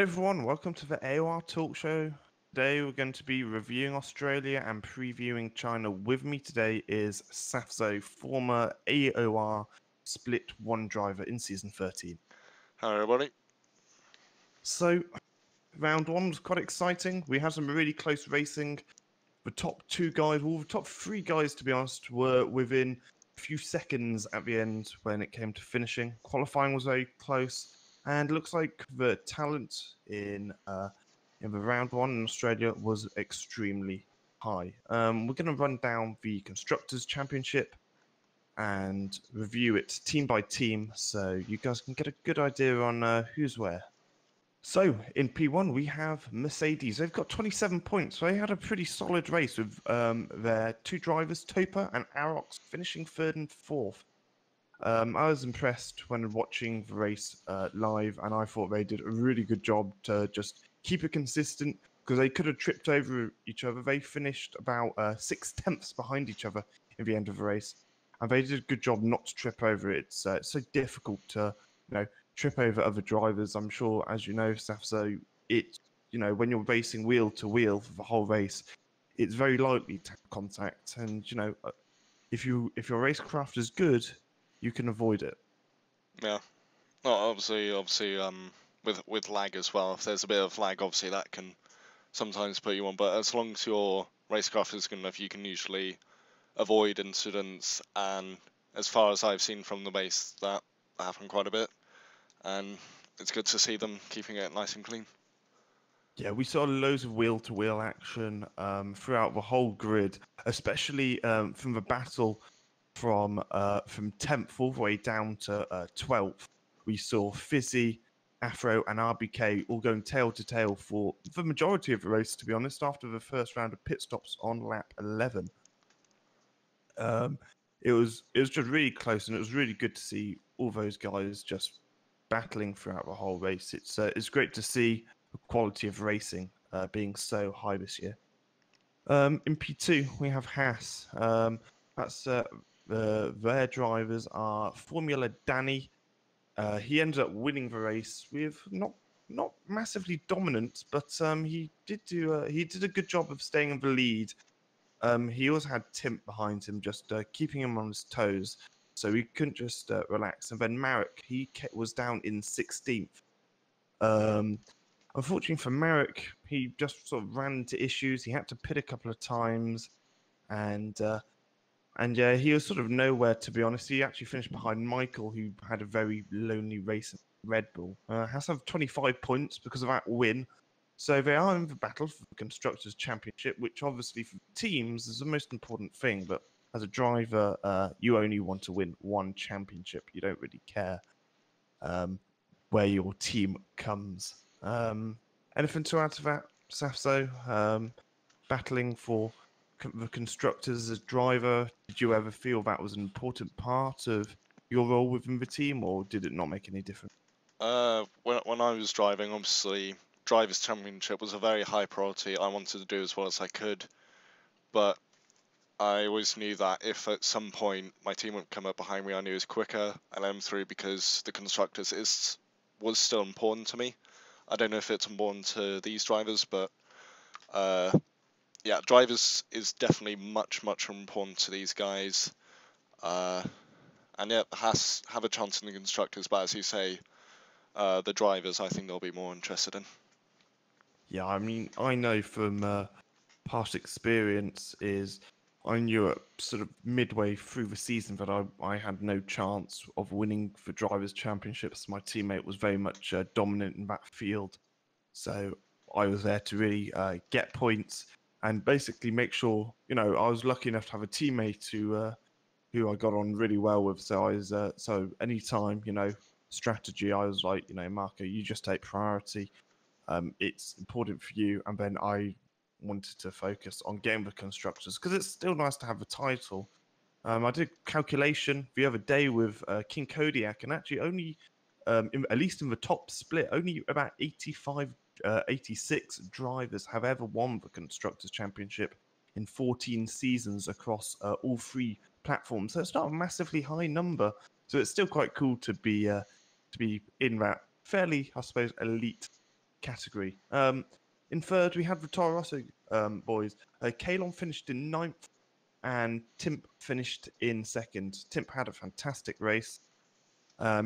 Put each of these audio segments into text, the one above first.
everyone, welcome to the AOR Talkshow. Today we're going to be reviewing Australia and previewing China. With me today is Saffzo, former AOR Split 1 driver in Season 13. Hello, everybody. So, round 1 was quite exciting. We had some really close racing. The top 2 guys, well, the top 3 guys to be honest, were within a few seconds at the end when it came to finishing. Qualifying was very close. And it looks like the talent in the round 1 in Australia was extremely high. We're going to run down the Constructors' Championship and review it team by team so you guys can get a good idea on who's where. So, in P1, we have Mercedes. They've got 27 points. They had a pretty solid race with their 2 drivers, Topa and Arox, finishing 3rd and 4th. I was impressed when watching the race live, and I thought they did a really good job to just keep it consistent because they could have tripped over each other. They finished about 6/10 behind each other in the end of the race, and they did a good job not to trip over it. It's so difficult to, trip over other drivers. I'm sure, as you know, Saffzo, when you're racing wheel to wheel for the whole race, it's very likely to have contact, and if your racecraft is good, you can avoid it. Yeah. Well, obviously, with lag as well. If there's a bit of lag, obviously that can sometimes put you on. But as long as your racecraft is good enough, you can usually avoid incidents. And as far as I've seen from the base, that happened quite a bit. And it's good to see them keeping it nice and clean. Yeah, we saw loads of wheel-to-wheel action throughout the whole grid, especially from the battle from 10th all the way down to 12th. We saw Fizzy, Afro, and RBK all going tail to tail for the majority of the race, to be honest, after the first round of pit stops on lap 11. It was just really close, and it was really good to see all those guys just battling throughout the whole race. It's great to see the quality of racing being so high this year. In P2, we have Haas. That's their drivers are Formula Danny. He ended up winning the race with not massively dominant, but he did a good job of staying in the lead. He also had Timp behind him, just keeping him on his toes, so he couldn't just relax. And then Marek, was down in 16th. Unfortunately for Marek, he just sort of ran into issues. He had to pit a couple of times, and yeah, he was sort of nowhere, to be honest. He actually finished behind Michael, who had a very lonely race at Red Bull. Has to have 25 points because of that win. So they are in the battle for the Constructors' Championship, which obviously for teams is the most important thing. But as a driver, you only want to win one championship. You don't really care where your team comes. Anything to add to that, Saffzo? Battling for the Constructors as driver, did you ever feel that was an important part of your role within the team, or did it not make any difference? When I was driving, obviously, Drivers' Championship was a very high priority. I wanted to do as well as I could, but I always knew that if at some point my team would come up behind me, I knew it was quicker and let them through because the Constructors was still important to me. I don't know if it's important to these drivers, but yeah, drivers is definitely much more important to these guys. And yeah, has have a chance in the Constructors, but as you say, the drivers I think they'll be more interested in. Yeah, I mean, I know from past experience is I knew at sort of midway through the season that I had no chance of winning the Drivers' Championships. My teammate was very much dominant in that field. So I was there to really get points and basically make sure, I was lucky enough to have a teammate who I got on really well with. So I was, so anytime, strategy, I was like, Marco, you just take priority. It's important for you. And then I wanted to focus on getting the Constructors because it's still nice to have the title. I did calculation the other day with King Kodiak, and actually only, at least in the top split, only about 86 drivers have ever won the Constructors' Championship in 14 seasons across all 3 platforms. So it's not a massively high number. So it's still quite cool to be in that fairly, I suppose, elite category. In third, we had the Toro Rosso boys. Kalon finished in ninth, and Timp finished in second. Timp had a fantastic race.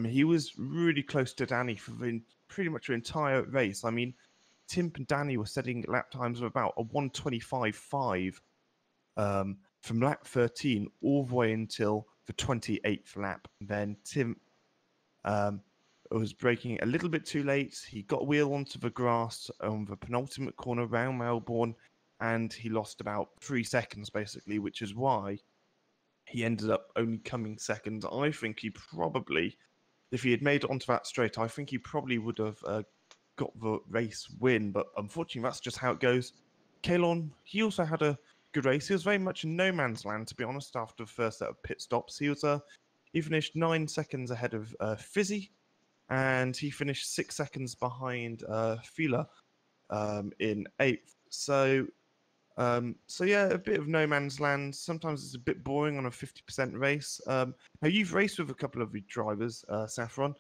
He was really close to Danny for pretty much the entire race. I mean, Timp and Danny were setting lap times of about a 1:25.5 from lap 13 all the way until the 28th lap. Then Timp was braking a little bit too late. He got a wheel onto the grass on the penultimate corner around Melbourne, and he lost about 3 seconds basically, which is why he ended up only coming second. I think he probably, if he had made it onto that straight, I think he probably would have got the race win. But unfortunately, that's just how it goes. Kalon, he also had a good race. He was very much in no man's land, to be honest, after the first set of pit stops. He finished 9 seconds ahead of Fizzy, and he finished 6 seconds behind Fila in 8th. So yeah, a bit of no man's land. Sometimes it's a bit boring on a 50% race. Now you've raced with a couple of your drivers, Saffron.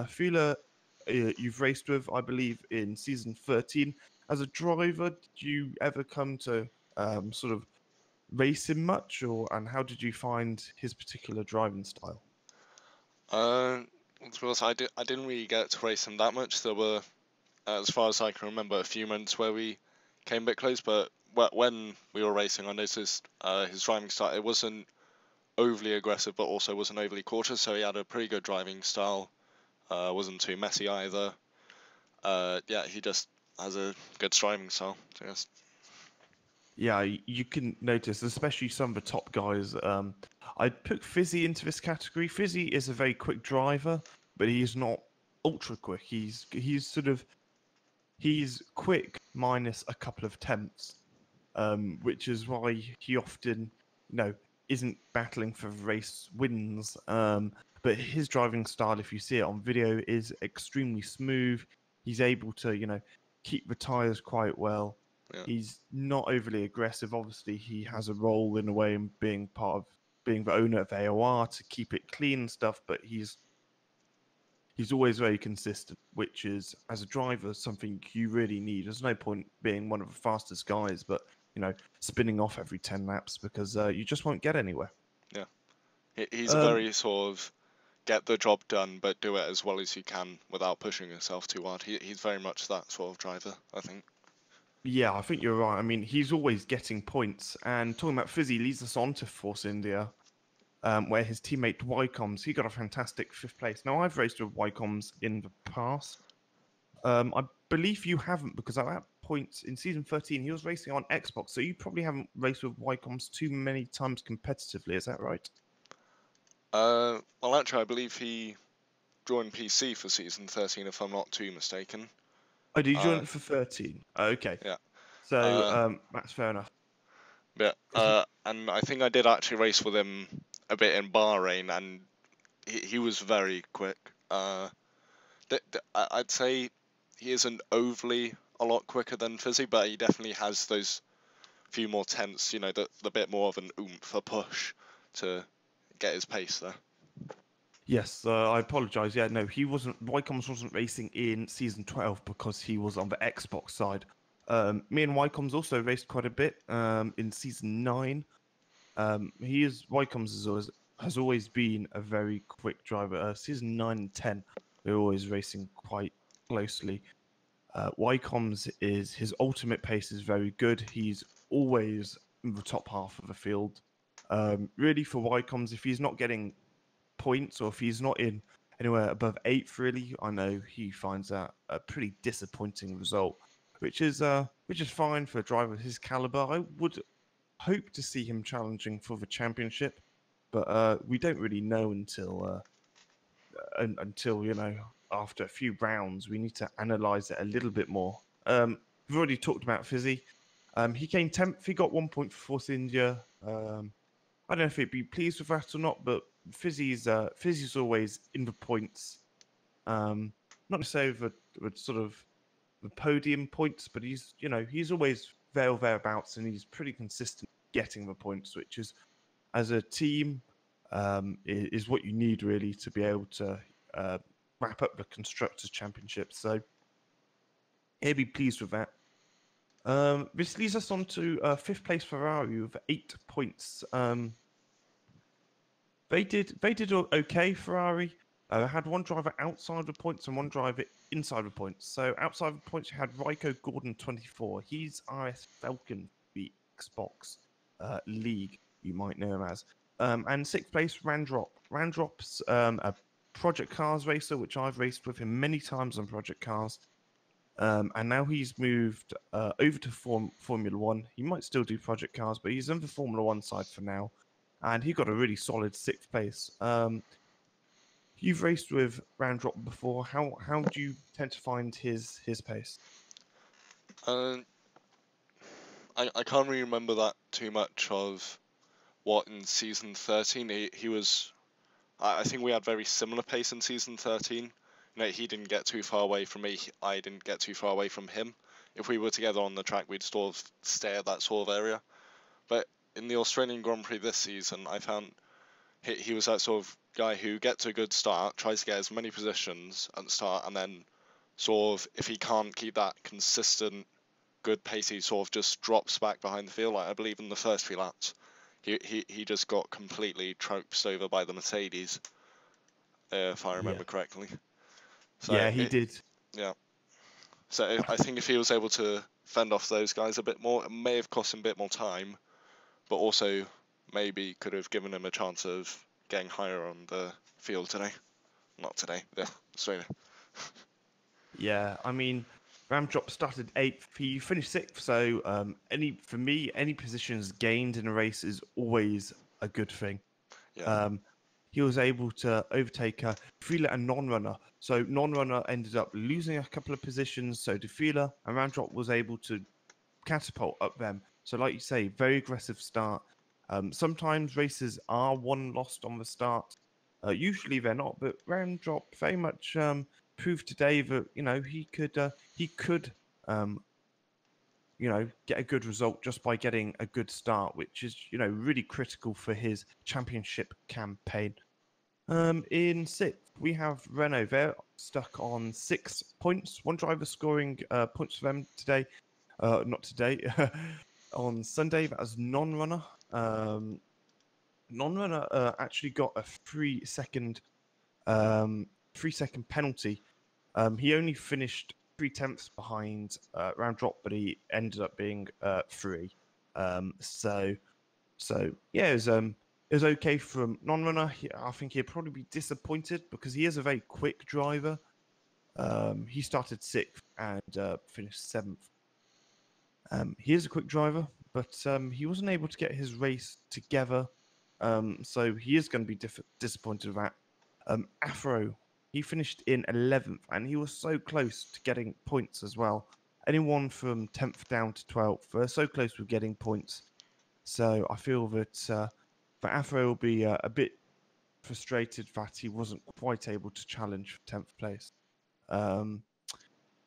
Fila, you've raced with, I believe, in season 13. As a driver, did you ever come to sort of race him much, and how did you find his particular driving style? To be honest, I didn't really get to race him that much. There were, as far as I can remember, a few moments where we came a bit close, but when we were racing, I noticed his driving style. It wasn't overly aggressive, but also wasn't overly cautious, so he had a pretty good driving style. Wasn't too messy either. Yeah, he just has a good driving style, I guess. Yeah, you can notice, especially some of the top guys. I'd put Fizzy into this category. Fizzy is a very quick driver, but he's not ultra quick. He's quick minus a couple of tenths, which is why he often, isn't battling for race wins. But his driving style, if you see it on video, is extremely smooth. He's able to, keep the tires quite well. Yeah. He's not overly aggressive. Obviously, he has a role in a way in being the owner of AOR to keep it clean and stuff. But he's always very consistent, which is, as a driver, something you really need. There's no point being one of the fastest guys, but spinning off every 10 laps because you just won't get anywhere. Yeah, he's a very sort of get the job done, but do it as well as you can without pushing yourself too hard. He's very much that sort of driver, I think. Yeah, I think you're right. I mean, he's always getting points. And talking about Fizzy leads us on to Force India, where his teammate Wycombs, he got a fantastic 5th place. Now, I've raced with Wycombs in the past. I believe you haven't, because at that point in season 13, he was racing on Xbox, so you probably haven't raced with Wycombs too many times competitively. Is that right? Well, actually, I believe he joined PC for season 13, if I'm not too mistaken. Oh, did you join it for 13? Okay. Yeah. So that's fair enough. Yeah. And I think I did actually race with him a bit in Bahrain, and he was very quick. I'd say he isn't overly a lot quicker than Fizzy, but he definitely has those few more tenths, the bit more of an oomph, a push to get his pace there. Yes, I apologise. Yeah, no, Wycombs wasn't racing in season 12 because he was on the Xbox side. Me and Wycombs also raced quite a bit in season 9. Wycombs has always been a very quick driver. Season 9 and 10, we're always racing quite closely. Wycombs his ultimate pace is very good. He's always in the top half of the field. Really, for Wycombs, if he's not getting points or if he's not in anywhere above 8th, really, I know he finds that a pretty disappointing result, which is fine for a driver of his caliber. I would hope to see him challenging for the championship, but we don't really know until after a few rounds. We need to analyze it a little bit more. We've already talked about Fizzy. He came 10th. He got 1 point for Force India. I don't know if he'd be pleased with that or not, but Fizzy's always in the points. Not necessarily the sort of the podium points, but he's always thereabouts, and he's pretty consistent getting the points, which is, as a team, is what you need really to be able to wrap up the Constructors' Championship. So He'll be pleased with that. This leads us on to 5th place Ferrari with 8 points. They did okay. Ferrari had one driver outside the points and one driver inside the points. So outside the points, you had Raiko Gordon 24. He's RS Falcon, the Xbox League, you might know him as. And 6th place Randrop. Randrop's a Project Cars racer, which I've raced with him many times on Project Cars. And now he's moved over to Formula One. He might still do Project Cars, but he's on the Formula One side for now. And he got a really solid 6th place. You've raced with Randrop before. How do you tend to find his pace? I can't really remember that too much of what in season 13 he was. I think we had very similar pace in season 13. You know, he didn't get too far away from me. I didn't get too far away from him. If we were together on the track, we'd sort of stay at that sort of area. But in the Australian Grand Prix this season, I found he was that sort of guy who gets a good start, tries to get as many positions at the start, and then sort of, if he can't keep that consistent good pace, he sort of just drops back behind the field. Like I believe in the first few laps, he just got completely trounced over by the Mercedes, if I remember correctly. So yeah, he did. Yeah. So I think if he was able to fend off those guys a bit more, it may have cost him a bit more time, but also maybe could have given him a chance of getting higher on the field today. Not today, yeah, Australia. Yeah, I mean, Ramdrop started 8th. He finished 6th. So any positions gained in a race is always a good thing. Yeah. He was able to overtake Defila and Non-Runner. So Non-Runner ended up losing a couple of positions. So Defila and Ramdrop was able to catapult up them. So like you say, very aggressive start. Sometimes races are won lost on the start. Usually they're not, but Ramdrop very much proved today that he could get a good result just by getting a good start, which is really critical for his championship campaign. In 6th, we have Renault. They're stuck on 6 points. One driver scoring points for them today. Not today. On Sunday, that was Non-Runner. Non-Runner actually got a 3-second penalty. He only finished 3/10 behind Round Drop, but he ended up being 3. So yeah, it was okay from Non-Runner. I think he'd probably be disappointed because he is a very quick driver. He started 6th and finished 7th. He is a quick driver, but he wasn't able to get his race together. So he is going to be disappointed with that. Afro, he finished in 11th, and he was so close to getting points as well. Anyone from 10th down to 12th, they're so close with getting points. So I feel that Afro will be a bit frustrated that he wasn't quite able to challenge 10th place.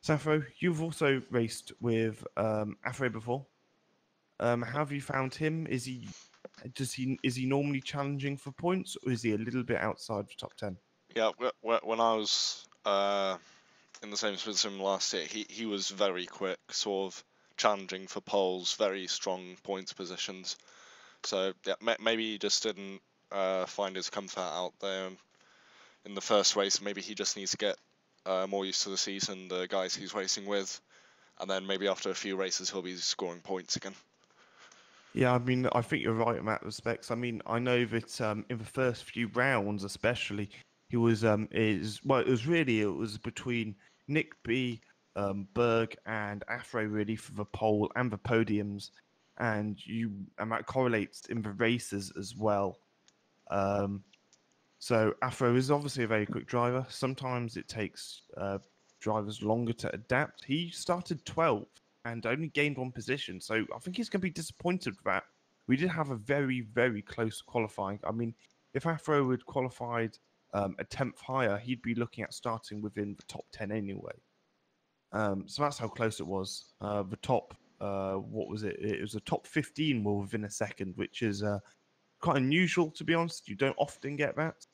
Saffzo, you've also raced with Afro before. How have you found him? Is he normally challenging for points, or is he a little bit outside the top 10? Yeah, when I was in the same position last year, he was very quick, sort of challenging for poles, very strong points positions. So yeah, maybe he just didn't find his comfort out there in the first race. Maybe he just needs to get more used to the season, the guys he's racing with, and then maybe after a few races he'll be scoring points again. Yeah, I mean, I think you're right in that respect. I mean, I know that in the first few rounds, especially, he was it was between Nick B, Berg, and Afro really for the pole and the podiums, and that correlates in the races as well. So Afro is obviously a very quick driver. Sometimes it takes drivers longer to adapt. He started 12th and only gained 1 position, so I think he's going to be disappointed with that. We did have a very, very close qualifying. I mean, if Afro had qualified a 10th higher, he'd be looking at starting within the top 10 anyway. So that's how close it was. The top, what was it? It was a top 15 were within a second, which is quite unusual, to be honest. You don't often get that.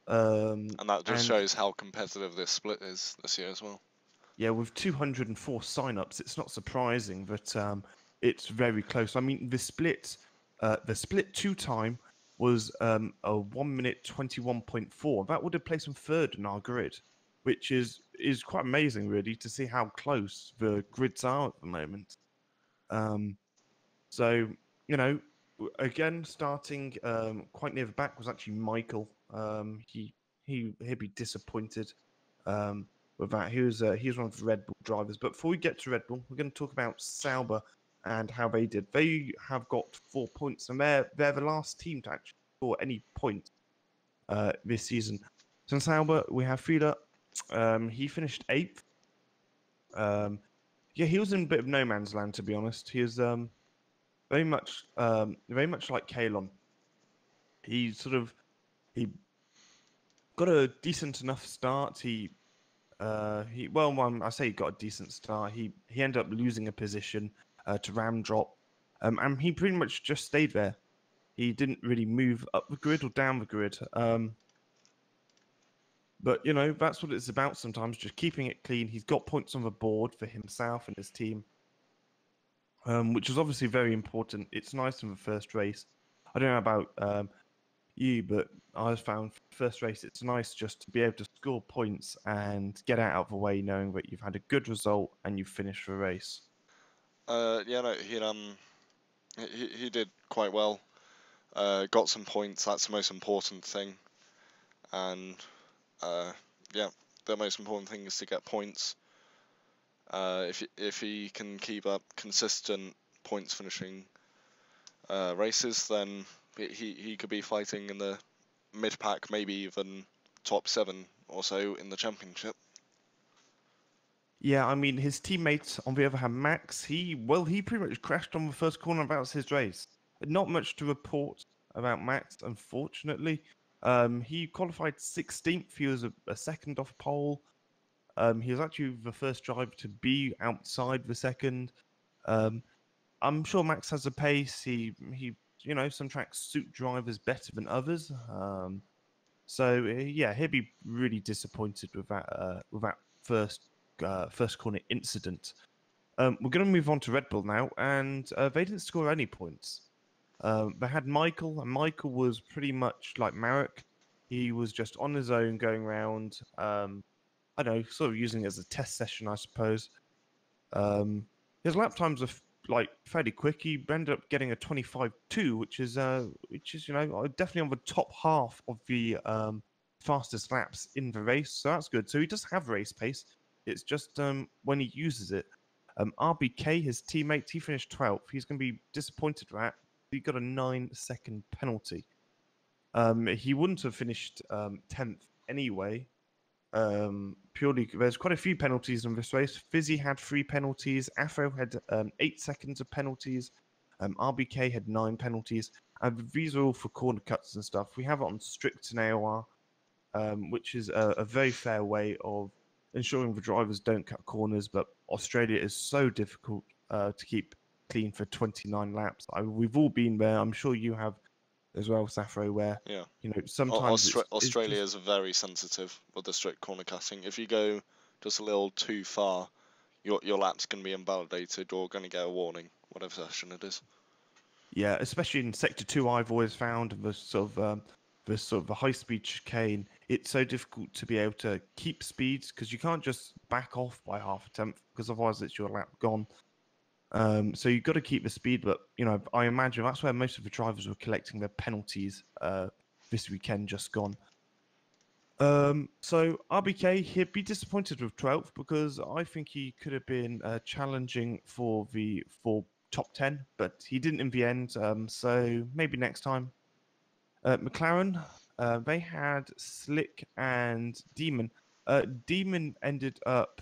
And that just shows how competitive this split is this year as well. Yeah, with 204 sign-ups, it's not surprising that it's very close. I mean, the split two time was a 1 minute 21.4. That would have placed him third in our grid, which is quite amazing, really, to see how close the grids are at the moment. So again, starting quite near the back was actually Michael. He'd be disappointed with that. He was one of the Red Bull drivers. But before we get to Red Bull, we're going to talk about Sauber and how they did. They have got 4 points, and they're the last team to actually score any points this season. So in Sauber, we have Fila. He finished 8th. Yeah, he was in a bit of no man's land, to be honest. He was very much like Kalon. He got a decent enough start. I say he got a decent start. He ended up losing a position to Ram Drop, and he pretty much just stayed there. He didn't really move up the grid or down the grid. But that's what it's about sometimes, just keeping it clean. He's got points on the board for himself and his team, which is obviously very important. It's nice in the first race. I don't know about you, but I found first race it's nice just to be able to score points and get out of the way, knowing that you've had a good result and you finished the race. Yeah, no, he did quite well. Got some points. That's the most important thing. And yeah, the most important thing is to get points. If he can keep up consistent points finishing races, then he could be fighting in the mid pack, maybe even top 7 or so in the championship. Yeah, I mean his teammates on the other hand, Max, he pretty much crashed on the first corner. That was his race. Not much to report about Max, unfortunately. He qualified 16th. He was a second off pole. He was actually the first driver to be outside the second. I'm sure Max has a pace. He some tracks suit drivers better than others. So yeah, he'll be really disappointed with that first corner incident. We're going to move on to Red Bull now, and they didn't score any points. They had Michael, and Michael was pretty much like Marek. He was just on his own going around. I don't know, sort of using it as a test session, I suppose. His lap times are fairly quick. He ended up getting a 25.2, which is definitely on the top half of the fastest laps in the race. So that's good. So he does have race pace. It's just when he uses it. RBK, his teammate, he finished 12th. He's going to be disappointed with that. He got a 9-second penalty. He wouldn't have finished 10th anyway. Purely, there's quite a few penalties in this race. Fizzy had 3 penalties. Afro had 8 seconds of penalties. RBK had 9 penalties. And these are all for corner cuts and stuff. We have it on strict in AOR, which is a very fair way of ensuring the drivers don't cut corners. But Australia is so difficult to keep clean for 29 laps. We've all been there. I'm sure you have as well, Saffro, where sometimes Australia is very sensitive with the strict corner cutting. If you go just a little too far, your lap's going to be invalidated or going to get a warning, whatever session it is. Yeah, especially in Sector 2, I've always found the sort of the high-speed chicane. It's so difficult to be able to keep speeds because you can't just back off by half a tenth because otherwise it's your lap gone. So you've got to keep the speed, but I imagine that's where most of the drivers were collecting their penalties this weekend just gone. So RBK, he'd be disappointed with 12th because I think he could have been challenging for top 10, but he didn't in the end. So maybe next time. McLaren, they had Slick and Demon. Demon ended up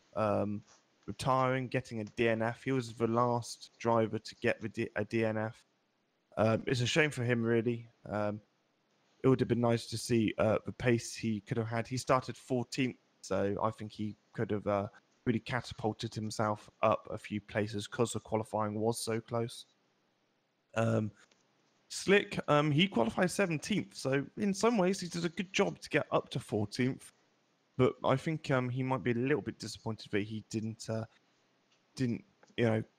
retiring, getting a DNF. He was the last driver to get a DNF. It's a shame for him, really. It would have been nice to see the pace he could have had. He started 14th, so I think he could have really catapulted himself up a few places because the qualifying was so close. Slick, he qualified 17th, so in some ways he did a good job to get up to 14th. but I think he might be a little bit disappointed that he didn't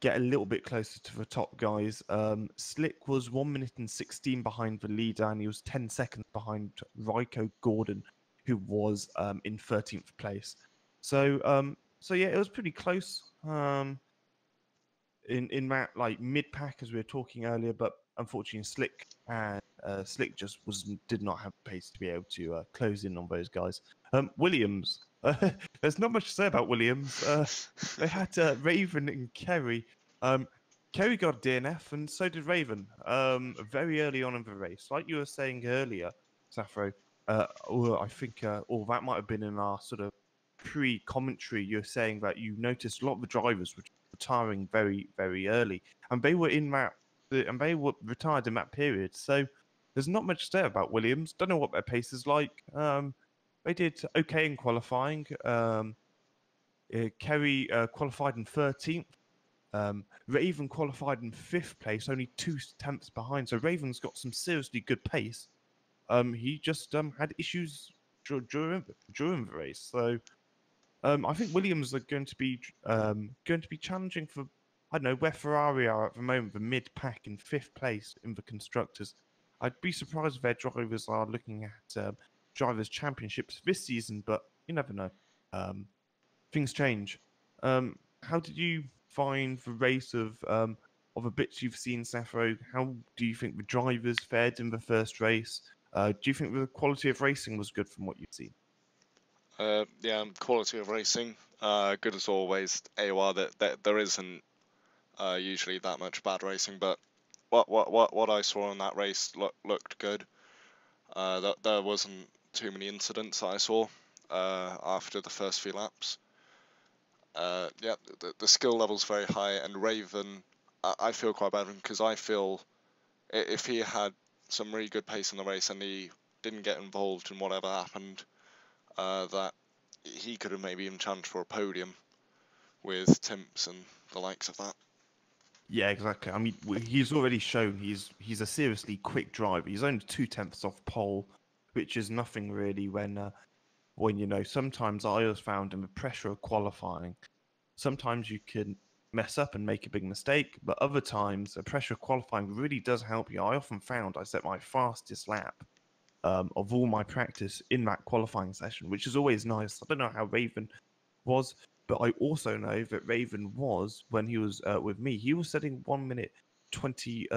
get a little bit closer to the top guys. Slick was 1 minute and 16 behind the leader, and he was 10 seconds behind Ryko Gordon, who was in 13th place. So yeah, it was pretty close. In that like mid pack as we were talking earlier, but unfortunately Slick just did not have pace to be able to close in on those guys. Williams, there's not much to say about Williams. They had Raven and Kerry. Kerry got DNF, and so did Raven. Very early on in the race, like you were saying earlier, Saffro. Or I think, or that might have been in our sort of pre-commentary. You're saying that you noticed a lot of the drivers were retiring very, very early, and they were retired in that period. So there's not much to say about Williams. Don't know what their pace is like. They did okay in qualifying. Kerry qualified in 13th. Raven qualified in 5th place, only 2 tenths behind. So Raven's got some seriously good pace. He just had issues during the race. So I think Williams are going to be challenging for, I don't know, where Ferrari are at the moment, the mid pack in 5th place in the constructors. I'd be surprised if their drivers are looking at drivers' championships this season, but you never know. Things change. How did you find the race of the bits you've seen, Saffro? How do you think the drivers fared in the first race? Do you think the quality of racing was good from what you've seen? Yeah, quality of racing, good as always. AOR, that there isn't usually that much bad racing, but what I saw in that race looked good. There wasn't too many incidents that I saw after the first few laps. Yeah, the skill level's very high, and Raven, I feel quite bad because I feel if he had some really good pace in the race and he didn't get involved in whatever happened, that he could have maybe even challenged for a podium with Timps and the likes of that. Yeah, exactly. I mean, he's already shown he's a seriously quick driver. He's only 2 tenths off pole, which is nothing really. When sometimes I always found in the pressure of qualifying, sometimes you can mess up and make a big mistake, but other times the pressure of qualifying really does help you. I often found I set my fastest lap of all my practice in that qualifying session, which is always nice. I don't know how Raven was, but I also know that Raven was, when he was with me, he was setting 1 minute 20.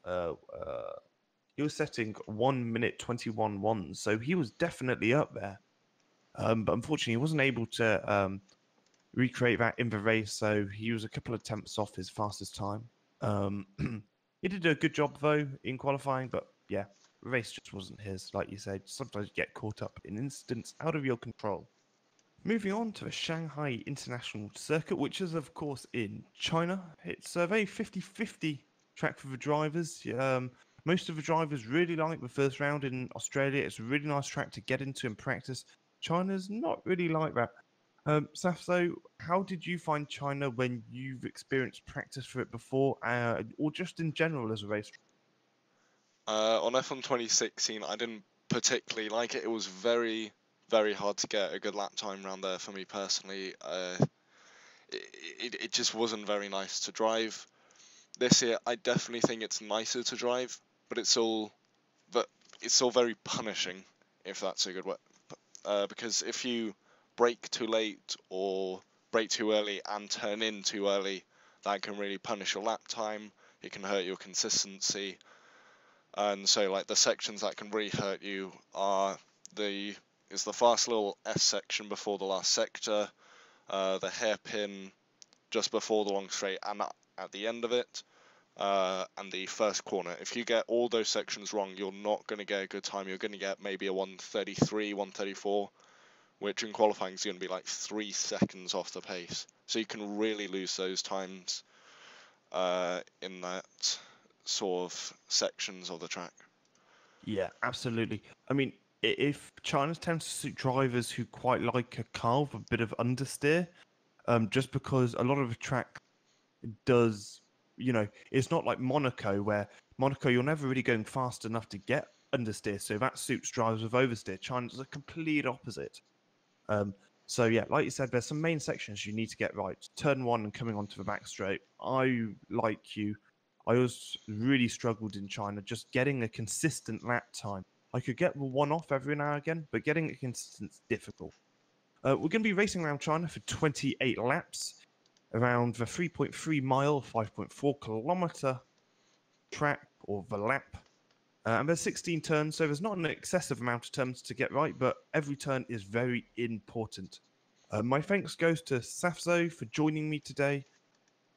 He was setting 1 minute 21 ones, so he was definitely up there. But unfortunately, he wasn't able to recreate that in the race, so he was a couple of tenths off his fastest time. He did a good job though in qualifying, but yeah, the race just wasn't his. Like you said, sometimes you get caught up in incidents out of your control. Moving on to the Shanghai International Circuit, which is, of course, in China. It's a very 50-50 track for the drivers. Most of the drivers really like the first round in Australia. It's a really nice track to get into and practice. China's not really like that. Saffzo, how did you find China when you've experienced practice for it before, or just in general as a race? On F1 2016, I didn't particularly like it. It was very, very hard to get a good lap time around there for me personally. It just wasn't very nice to drive. This year, I definitely think it's nicer to drive, but it's all very punishing, if that's a good word. Because if you brake too late or brake too early and turn in too early, that can really punish your lap time. It can hurt your consistency. And so, like, the sections that can really hurt you are the fast little S section before the last sector, the hairpin just before the long straight and at the end of it, and the first corner. If you get all those sections wrong, you're not going to get a good time. You're going to get maybe a 133, 134, which in qualifying is going to be like 3 seconds off the pace. So you can really lose those times in that sort of sections of the track. Yeah, absolutely. I mean, if China tends to suit drivers who quite like a car with a bit of understeer, just because a lot of the track does, it's not like Monaco, where Monaco you're never really going fast enough to get understeer, so that suits drivers with oversteer. China's the complete opposite. So yeah, like you said, there's some main sections you need to get right. Turn 1 and coming onto the back straight. I, like you, I always really struggled in China just getting a consistent lap time. I could get the one off every now and again, but getting it consistent is difficult. We're going to be racing around China for 28 laps around the 3.3 mile, 5.4 kilometer track or the lap. And there's 16 turns, so there's not an excessive amount of turns to get right, but every turn is very important. My thanks goes to Saffzo for joining me today,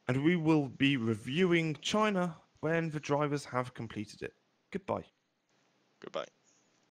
and we will be reviewing China when the drivers have completed it. Goodbye. Goodbye.